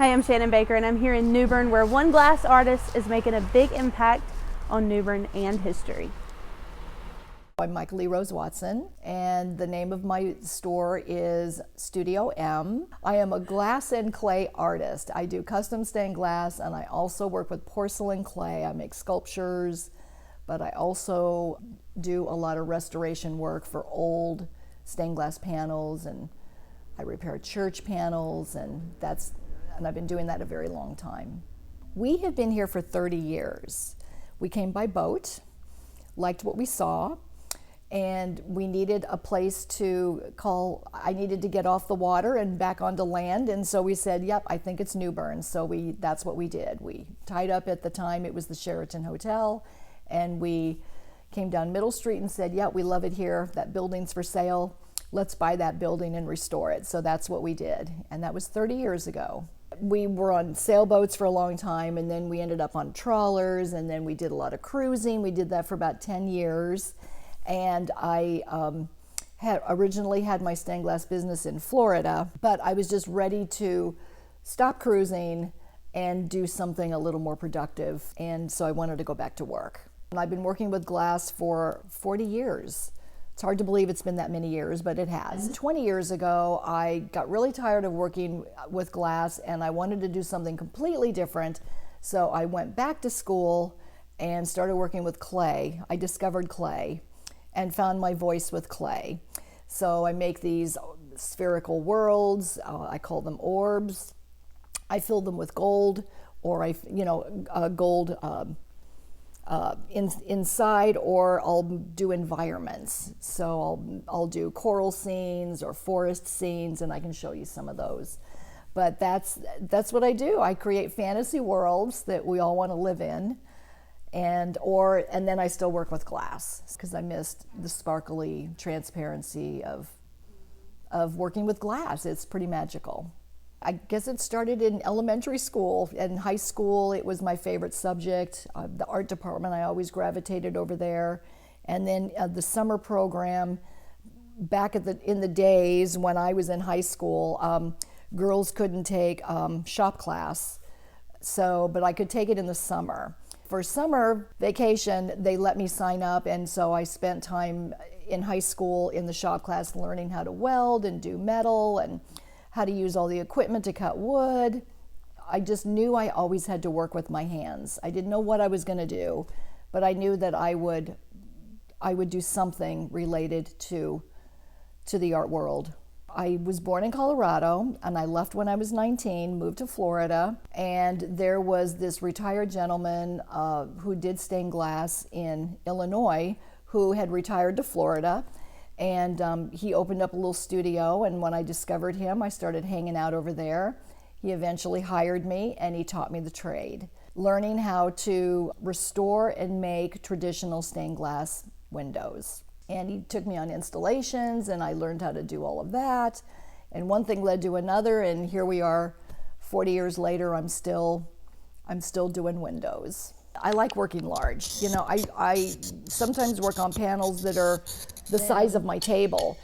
Hi, I'm Shannon Baker and I'm here in New Bern where one glass artist is making a big impact on New Bern and history. I'm Michael Lee Rose Watson, and the name of my store is Studio M. I am a glass and clay artist. I do custom stained glass, and I also work with porcelain clay. I make sculptures, but I also do a lot of restoration work for old stained glass panels, and I repair church panels, and I've been doing that a very long time. We have been here for 30 years. We came by boat, liked what we saw, and we needed a place to call. I needed to get off the water and back onto land, and so we said, yep, I think it's New Bern. So that's what we did. We tied up at the time, it was the Sheraton Hotel, and we came down Middle Street and said, yep, we love it here, that building's for sale, let's buy that building and restore it. So that's what we did, and that was 30 years ago. We were on sailboats for a long time, and then we ended up on trawlers, and then we did a lot of cruising. We did that for about 10 years. And I had originally had my stained glass business in Florida, but I was just ready to stop cruising and do something a little more productive. And so I wanted to go back to work. And I've been working with glass for 40 years. It's hard to believe it's been that many years, but it has. 20 years ago, I got really tired of working with glass and I wanted to do something completely different. So I went back to school and started working with clay. I discovered clay and found my voice with clay. So I make these spherical worlds, I call them orbs. I fill them with gold, or gold inside, or I'll do environments. So I'll do coral scenes or forest scenes, and I can show you some of those. But that's what I do. I create fantasy worlds that we all want to live in. And then I still work with glass because I missed the sparkly transparency of working with glass. It's pretty magical. I guess it started in elementary school. In high school, it was my favorite subject. The art department, I always gravitated over there. And then the summer program, back in the days when I was in high school, girls couldn't take shop class, but I could take it in the summer. For summer vacation, they let me sign up, and so I spent time in high school in the shop class learning how to weld and do metal and how to use all the equipment to cut wood. I just knew I always had to work with my hands. I didn't know what I was going to do, but I knew that I would do something related to the art world. I was born in Colorado, and I left when I was 19, moved to Florida, and there was this retired gentleman who did stained glass in Illinois who had retired to Florida, and he opened up a little studio, and when I discovered him, I started hanging out over there. He eventually hired me, and he taught me the trade, learning how to restore and make traditional stained glass windows. And he took me on installations, and I learned how to do all of that. And one thing led to another, and here we are 40 years later, I'm still doing windows. I like working large. You know, I sometimes work on panels that are the size of my table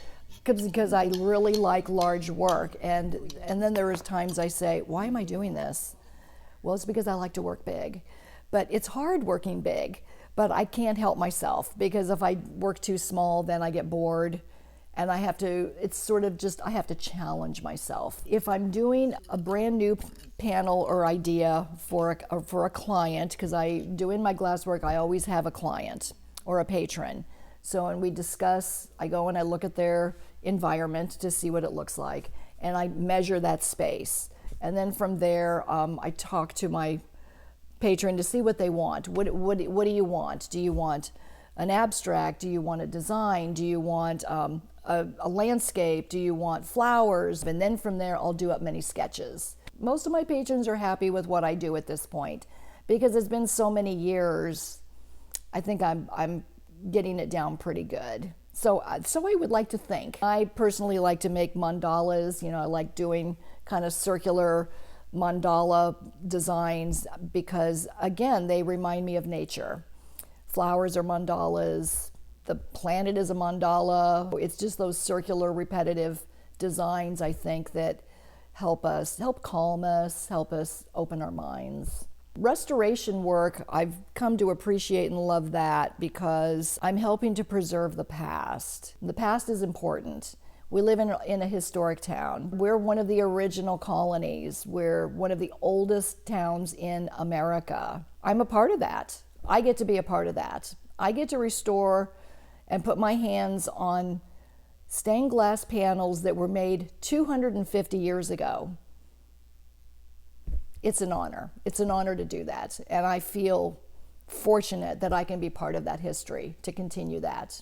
because I really like large work. And then there is times I say, why am I doing this? Well, it's because I like to work big. But it's hard working big. But I can't help myself because if I work too small, then I get bored, and I have to challenge myself. If I'm doing a brand new panel or idea for a client, because I do in my glasswork, I always have a client or a patron. So when we discuss, I go and I look at their environment to see what it looks like, and I measure that space. And then from there, I talk to my patron to see what they want. What do you want? Do you want an abstract? Do you want a design? Do you want a landscape? Do you want flowers? And then from there, I'll do up many sketches. Most of my patrons are happy with what I do at this point because it's been so many years. I think I'm getting it down pretty good. So I would like to think. I personally like to make mandalas. You know, I like doing kind of circular mandala designs because, again, they remind me of nature. Flowers are mandalas, the planet is a mandala. It's just those circular, repetitive designs, I think, that help calm us, help us open our minds. Restoration work, I've come to appreciate and love that because I'm helping to preserve the past. The past is important. We live in a historic town. We're one of the original colonies. We're one of the oldest towns in America. I'm a part of that. I get to be a part of that. I get to restore and put my hands on stained glass panels that were made 250 years ago. It's an honor. It's an honor to do that. And I feel fortunate that I can be part of that history, to continue that.